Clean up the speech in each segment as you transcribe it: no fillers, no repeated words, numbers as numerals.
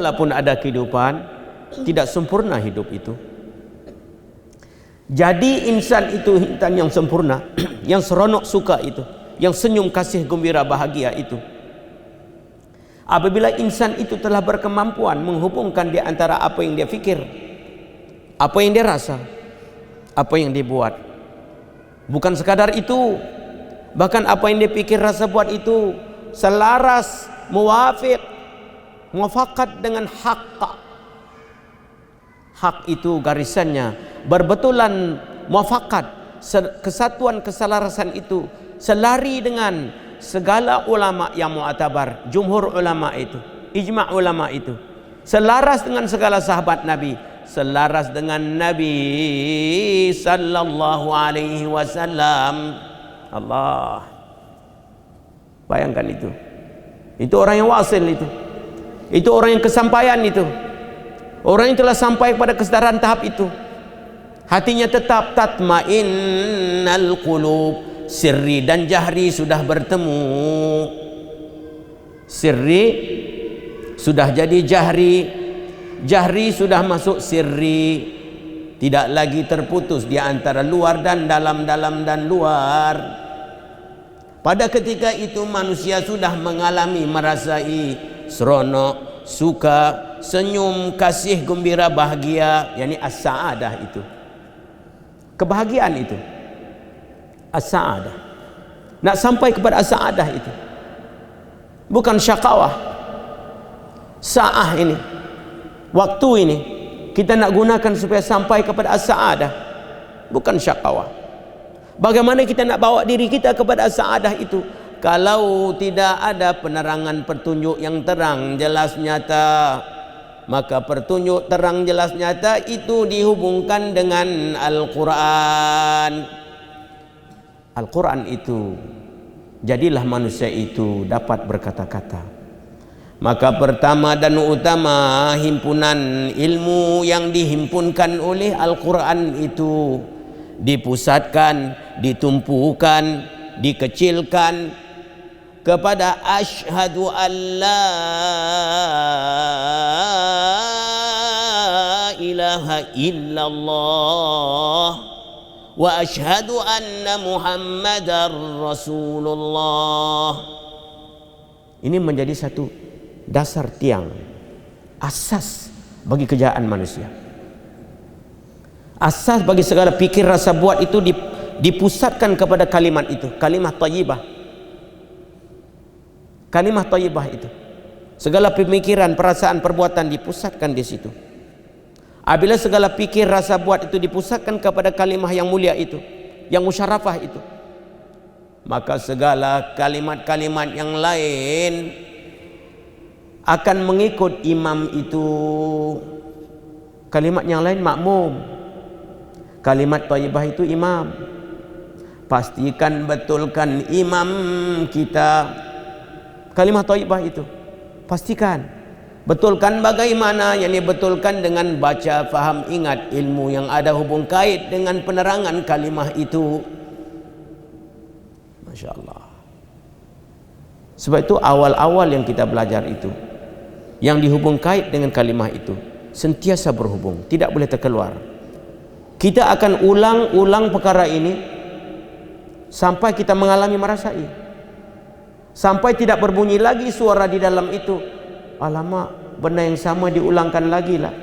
walaupun ada kehidupan, tidak sempurna hidup itu. Jadi insan itu insan yang sempurna, yang seronok suka itu, yang senyum kasih gembira bahagia itu. Apabila insan itu telah berkemampuan menghubungkan di antara apa yang dia fikir, apa yang dia rasa, apa yang dia buat. Bukan sekadar itu, bahkan apa yang dia pikir, rasa, buat itu selaras, muwafakat dengan hak. Hak itu garisannya berbetulan, muwafakat, kesatuan keselarasan itu selari dengan segala ulama yang mu'tabar, jumhur ulama itu, ijma' ulama itu, selaras dengan segala sahabat Nabi, selaras dengan Nabi sallallahu alaihi wasallam. Allah, bayangkan itu. Itu orang yang wasil itu. Itu orang yang kesampaian itu. Orang yang telah sampai pada kesedaran tahap itu. Hatinya tetap tatmainnal qulub. Sirri dan jahri sudah bertemu. Sirri sudah jadi jahri, jahri sudah masuk sirri. Tidak lagi terputus di antara luar dan dalam, dalam dan luar. Pada ketika itu manusia sudah mengalami, merasai seronok, suka, senyum, kasih, gembira, bahagia, yakni as-sa'adah itu. Kebahagiaan itu. As-sa'adah. Nak sampai kepada as-sa'adah itu. Bukan syakawah. Sa'ah ini, waktu ini kita nak gunakan supaya sampai kepada as-sa'adah, bukan syakawah. Bagaimana kita nak bawa diri kita kepada as-sa'adah itu kalau tidak ada penerangan petunjuk yang terang jelas nyata? Maka petunjuk terang jelas nyata itu dihubungkan dengan Al-Quran. Al-Quran itu, jadilah manusia itu dapat berkata-kata. Maka pertama dan utama himpunan ilmu yang dihimpunkan oleh Al-Quran itu dipusatkan, ditumpukan, dikecilkan kepada asyhadu an la ilaha illallah wa asyhadu anna muhammadar rasulullah. Ini menjadi satu dasar tiang, asas bagi kejayaan manusia. Asas bagi segala pikir, rasa, buat itu dipusatkan kepada kalimat itu, kalimah thayyibah. Kalimah thayyibah itu. Segala pemikiran, perasaan, perbuatan dipusatkan di situ. Apabila segala pikir, rasa, buat itu dipusatkan kepada kalimah yang mulia itu, yang musyarafah itu, maka segala kalimat-kalimat yang lain akan mengikut imam itu. Kalimat yang lain makmum, kalimat thayyibah itu imam. Pastikan betulkan imam kita. Kalimat thayyibah itu pastikan betulkan. Bagaimana? Yakni betulkan dengan baca, faham, ingat ilmu yang ada hubung kait dengan penerangan kalimah itu. Masya Allah. Sebab itu awal-awal yang kita belajar itu, yang dihubung kait dengan kalimah itu, sentiasa berhubung, tidak boleh terkeluar. Kita akan ulang-ulang perkara ini sampai kita mengalami, merasai, sampai tidak berbunyi lagi suara di dalam itu. Alamak, benda yang sama diulangkan lagi lah.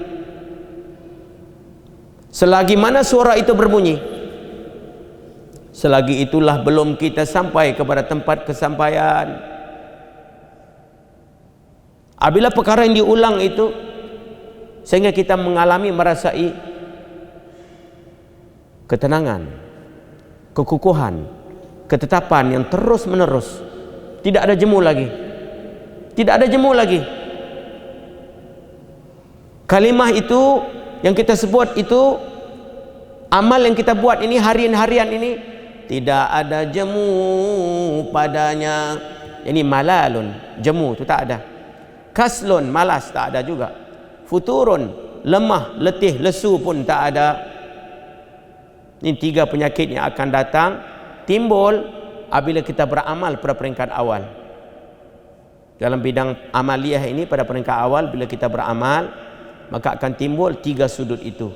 Selagi mana suara itu berbunyi, selagi itulah belum kita sampai kepada tempat kesampaian. Apabila perkara yang diulang itu sehingga kita mengalami, merasai ketenangan, kekukuhan, ketetapan yang terus menerus, tidak ada jemu lagi, tidak ada jemu lagi. Kalimah itu yang kita sebut itu, amal yang kita buat ini, harian-harian ini, tidak ada jemu padanya. Ini malalun, jemu itu tak ada. Kaslun, malas, tak ada juga. Futurun, lemah, letih, lesu pun tak ada. Ini 3 penyakit yang akan datang, timbul apabila kita beramal pada peringkat awal. Dalam bidang amaliyah ini, pada peringkat awal bila kita beramal, maka akan timbul 3 sudut itu.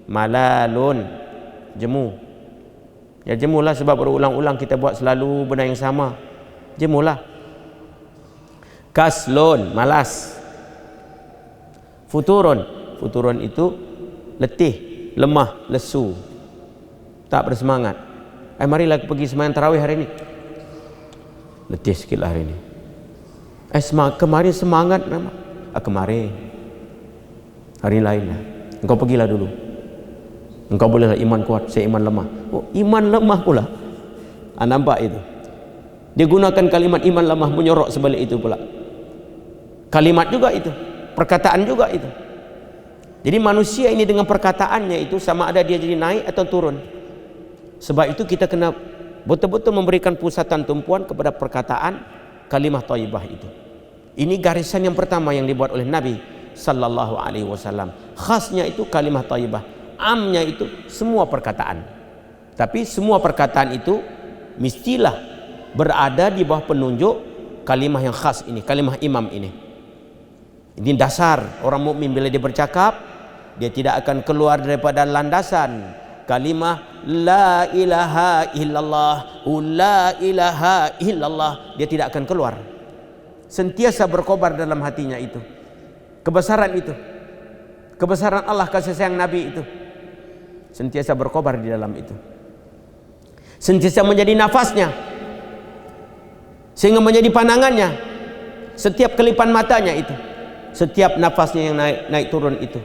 Malalun, jemu. Ya jemulah, sebab berulang-ulang kita buat selalu benda yang sama. Jemulah. Kaslun, malas. Futurun, futurun itu letih, lemah, lesu, tak bersemangat. Marilah pergi sembahyang tarawih hari ini. Letih sikit lah hari ini. Kemarin semangat memang. Kemarin. Hari lain lah. Engkau pergilah dulu. Engkau bolehlah iman kuat, saya iman lemah. Oh, iman lemah pula. Nampak itu. Dia gunakan kalimat iman lemah, menyorok sebalik itu pula. Kalimat juga itu, perkataan juga itu. Jadi manusia ini dengan perkataannya itu sama ada dia jadi naik atau turun. Sebab itu kita kena betul-betul memberikan pusatan tumpuan kepada perkataan kalimah thayyibah itu. Ini garisan yang pertama yang dibuat oleh Nabi sallallahu alaihi wasallam. Khasnya itu kalimah thayyibah, amnya itu semua perkataan. Tapi semua perkataan itu mestilah berada di bawah penunjuk kalimah yang khas ini, kalimah imam ini. Ini dasar orang mukmin bila dia bercakap, dia tidak akan keluar daripada landasan kalimah la ilaha illallah, la ilaha illallah. Dia tidak akan keluar. Sentiasa berkobar dalam hatinya itu. Kebesaran itu, kebesaran Allah, kasih sayang Nabi itu sentiasa berkobar di dalam itu. Sentiasa menjadi nafasnya, sehingga menjadi pandangannya. Setiap kelipan matanya itu, setiap nafasnya yang naik turun itu,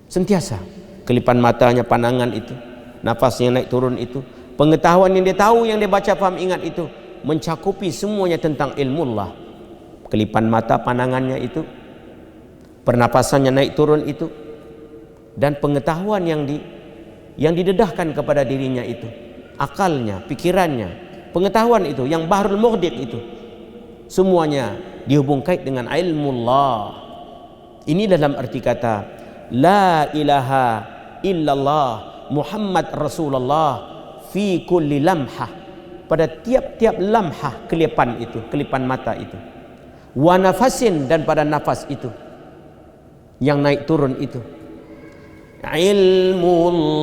sentiasa kelipan matanya, pandangan itu, nafasnya yang naik turun itu, pengetahuan yang dia tahu, yang dia baca, faham, ingat itu mencakupi semuanya tentang ilmu Allah. Kelipan mata, pandangannya itu, pernapasannya naik turun itu, dan pengetahuan yang didedahkan kepada dirinya itu, akalnya, pikirannya, pengetahuan itu yang bahrul mughdiq itu, semuanya dihubung kait dengan ilmu Allah. Ini dalam arti kata la ilaha illallah Muhammad Rasulullah fi kulli lamhah, pada tiap-tiap lamhah, kelipan itu, kelipan mata itu, wa nafasin, dan pada nafas itu yang naik turun itu, ilmullah,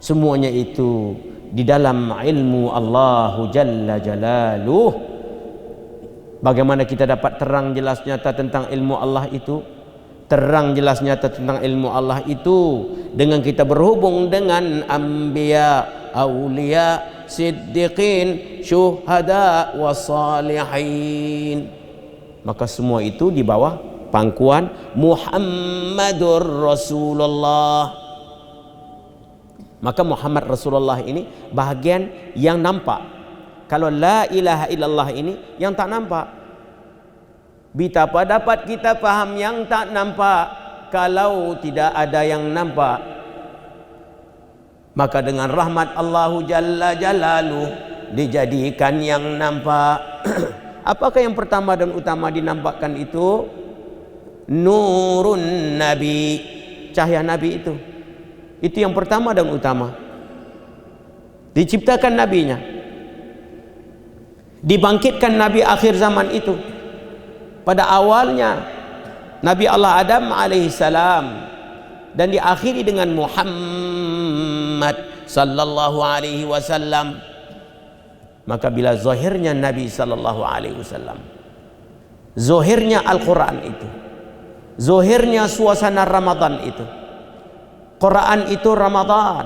semuanya itu di dalam ilmu Allahu Jalla Jalaluh. Bagaimana kita dapat terang jelas nyata tentang ilmu Allah itu? Terang jelas nyata tentang ilmu Allah itu dengan kita berhubung dengan anbiya, aulia, siddiqin, syuhada, wasalihin. Maka semua itu di bawah pangkuan Muhammadur Rasulullah. Maka Muhammad Rasulullah ini bahagian yang nampak. Kalau la ilaha illallah ini yang tak nampak. Betapa dapat kita faham yang tak nampak kalau tidak ada yang nampak? Maka dengan rahmat Allahu Jalla Jalaluh dijadikan yang nampak. Apakah yang pertama dan utama dinampakkan itu? Nurun Nabi, cahaya Nabi itu. Itu yang pertama dan utama. Diciptakan nabinya, dibangkitkan nabi akhir zaman itu. Pada awalnya Nabi Allah Adam alaihissalam, dan diakhiri dengan Muhammad sallallahu alaihi wasallam. Maka bila zahirnya Nabi sallallahu alaihi wasallam, zahirnya Al-Quran itu, zahirnya suasana Ramadan itu, Quran itu Ramadan,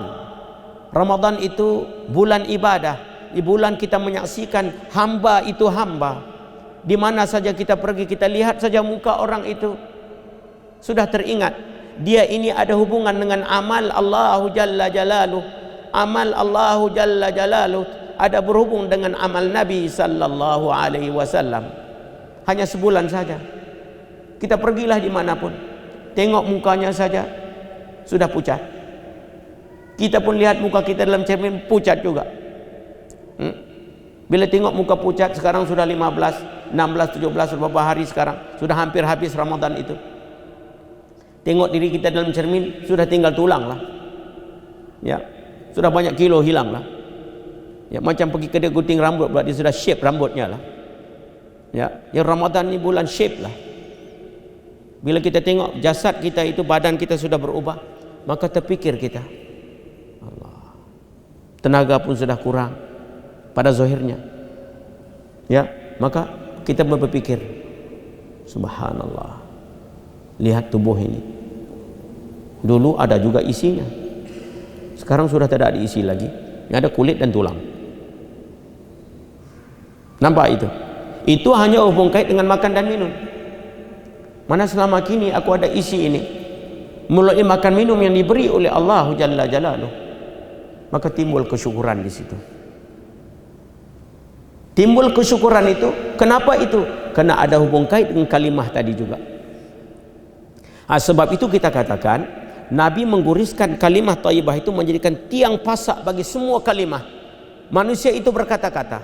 Ramadan itu bulan ibadah. Di bulan kita menyaksikan hamba itu hamba. Di mana saja kita pergi, kita lihat saja muka orang itu, sudah teringat dia ini ada hubungan dengan amal Allahu Jalla Jalaluh. Amal Allahu Jalla Jalaluh ada berhubung dengan amal Nabi sallallahu alaihi wasallam. Hanya sebulan saja. Kita pergilah dimanapun, tengok mukanya saja sudah pucat. Kita pun lihat muka kita dalam cermin pucat juga. Bila tengok muka pucat, sekarang sudah 15, 16, 17 beberapa hari sekarang, sudah hampir habis Ramadan itu. Tengok diri kita dalam cermin, sudah tinggal tulang lah. Ya, sudah banyak kilo hilang lah. Ya, macam pergi kedai gunting rambut pula, dia sudah shape rambutnya lah. Ya, Ramadan ni bulan shape lah. Bila kita tengok jasad kita itu, badan kita sudah berubah, maka terfikir kita, Allah, tenaga pun sudah kurang pada zahirnya. Ya, maka kita berpikir, subhanallah, lihat tubuh ini, dulu ada juga isinya, sekarang sudah tidak ada isi lagi, yang ada kulit dan tulang. Nampak itu? Itu hanya hubung kait dengan makan dan minum. Mana selama kini aku ada isi ini melalui makan minum yang diberi oleh Allah Jalla Jalaluh, maka timbul kesyukuran di situ. Timbul kesyukuran itu, kenapa itu? Karena ada hubung kait dengan kalimah tadi juga. Sebab itu kita katakan Nabi mengguriskan kalimah thayyibah itu menjadikan tiang pasak bagi semua kalimah. Manusia itu berkata-kata,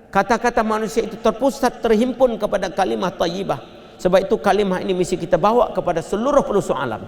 kata-kata manusia itu terpusat, terhimpun kepada kalimah thayyibah. Sebab itu kalimah ini mesti kita bawa kepada seluruh pelosok alam.